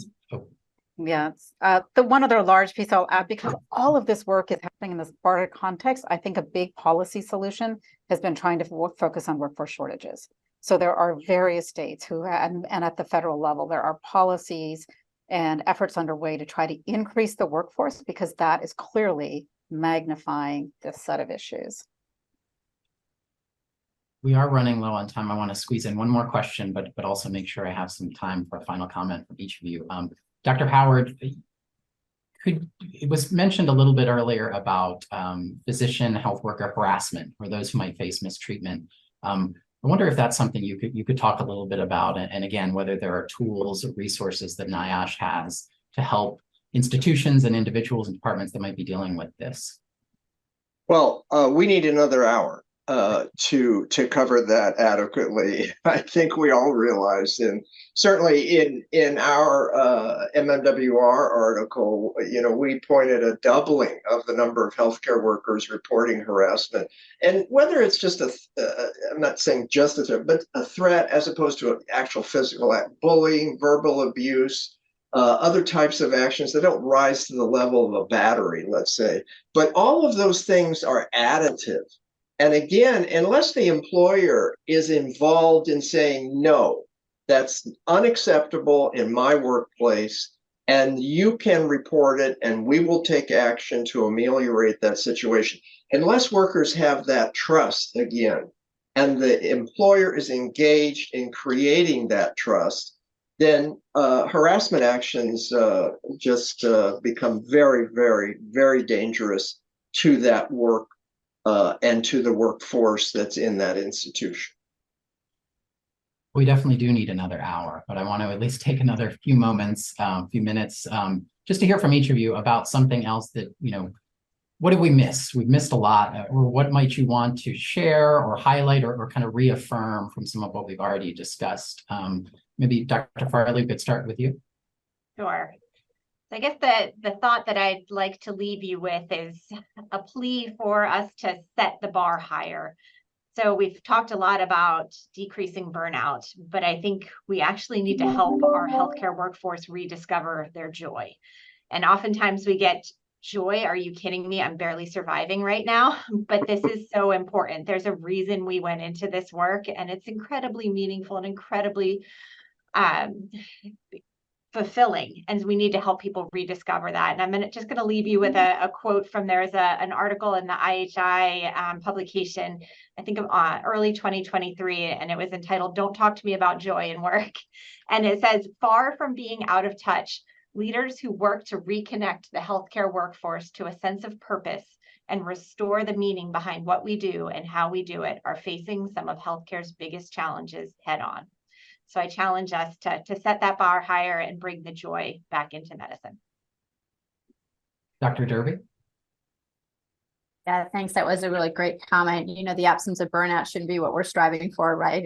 Yeah, the one other large piece I'll add, because all of this work is happening in this broader context, I think a big policy solution has been trying to focus on workforce shortages. So there are various states and at the federal level, there are policies and efforts underway to try to increase the workforce, because that is clearly magnifying this set of issues. We are running low on time. I want to squeeze in one more question, but also make sure I have some time for a final comment from each of you. Dr. Howard, it was mentioned a little bit earlier about physician health worker harassment, or those who might face mistreatment. I wonder if that's something you could talk a little bit about, and again, whether there are tools or resources that NIOSH has to help institutions and individuals and departments that might be dealing with this. Well, we need another hour to cover that adequately. I think we all realize, and certainly in our MMWR article, we pointed a doubling of the number of healthcare workers reporting harassment. And whether it's just I'm not saying just a threat, but a threat as opposed to an actual physical act, bullying, verbal abuse, other types of actions that don't rise to the level of a battery, let's say. But all of those things are additive. And again, unless the employer is involved in saying, no, that's unacceptable in my workplace, and you can report it, and we will take action to ameliorate that situation. Unless workers have that trust again, and the employer is engaged in creating that trust, then harassment actions just become very, very, very dangerous to that work and to the workforce that's in that institution. We definitely do need another hour, but I want to at least take another few minutes, just to hear from each of you about something else that, what did we miss? We've missed a lot, or what might you want to share or highlight or kind of reaffirm from some of what we've already discussed? Maybe Dr. Farley could start with you. Sure. So I guess the thought that I'd like to leave you with is a plea for us to set the bar higher. So we've talked a lot about decreasing burnout, but I think we actually need to help our healthcare workforce rediscover their joy. And oftentimes we get joy. Are you kidding me? I'm barely surviving right now. But this is so important. There's a reason we went into this work, and it's incredibly meaningful and incredibly fulfilling, and we need to help people rediscover that. And I'm just going to leave you with a quote from there's an article in the IHI publication, I think of early 2023, and it was entitled "Don't Talk to Me About Joy in Work." And it says, "Far from being out of touch, leaders who work to reconnect the healthcare workforce to a sense of purpose and restore the meaning behind what we do and how we do it are facing some of healthcare's biggest challenges head on." So I challenge us to set that bar higher and bring the joy back into medicine. Dr. Derby? Yeah, thanks. That was a really great comment. The absence of burnout shouldn't be what we're striving for, right?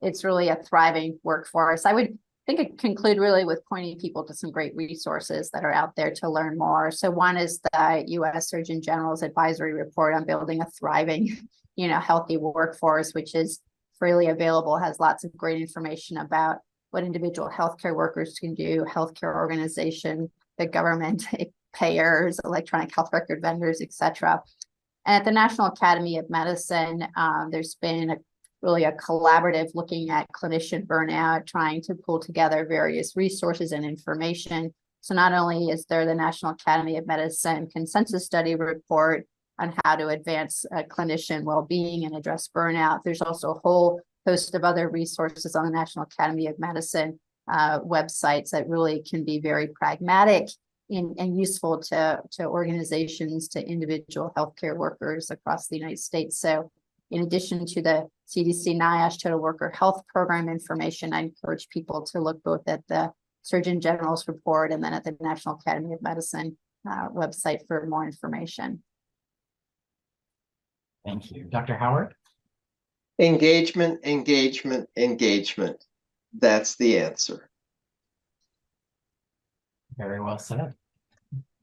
It's really a thriving workforce. I would think I conclude really with pointing people to some great resources that are out there to learn more. So one is the U.S. Surgeon General's advisory report on building a thriving, healthy workforce, which is freely available, has lots of great information about what individual healthcare workers can do, healthcare organization, the government, payers, electronic health record vendors, etc. And at the National Academy of Medicine, there's been really a collaborative looking at clinician burnout, trying to pull together various resources and information. So not only is there the National Academy of Medicine consensus study report on how to advance clinician well-being and address burnout, there's also a whole host of other resources on the National Academy of Medicine websites that really can be very pragmatic and useful to organizations, to individual healthcare workers across the United States. So in addition to the CDC NIOSH Total Worker Health Program information, I encourage people to look both at the Surgeon General's report and then at the National Academy of Medicine website for more information. Thank you. Dr. Howard? Engagement, engagement, engagement. That's the answer. Very well said.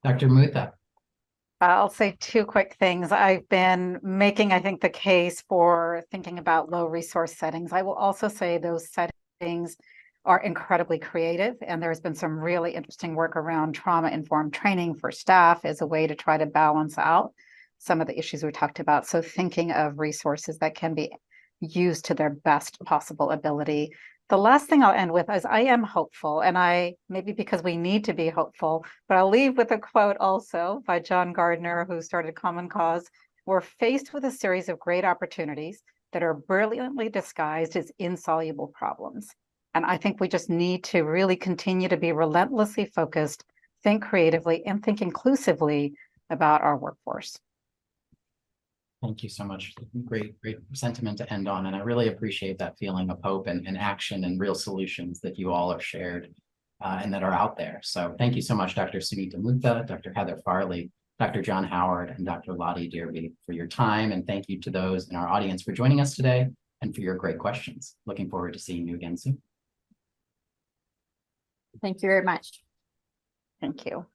Dr. Mutha? I'll say two quick things. I've been making, I think, the case for thinking about low resource settings. I will also say those settings are incredibly creative, and there's been some really interesting work around trauma-informed training for staff as a way to try to balance out some of the issues we talked about. So thinking of resources that can be used to their best possible ability. The last thing I'll end with is I am hopeful, and maybe because we need to be hopeful, but I'll leave with a quote also by John Gardner, who started Common Cause. We're faced with a series of great opportunities that are brilliantly disguised as insoluble problems. And I think we just need to really continue to be relentlessly focused, think creatively, and think inclusively about our workforce. Thank you so much. Great sentiment to end on. And I really appreciate that feeling of hope and action and real solutions that you all have shared and that are out there. So thank you so much, Dr. Sunita Mutha, Dr. Heather Farley, Dr. John Howard, and Dr. Lottie Dearby for your time. And thank you to those in our audience for joining us today and for your great questions. Looking forward to seeing you again soon. Thank you very much. Thank you.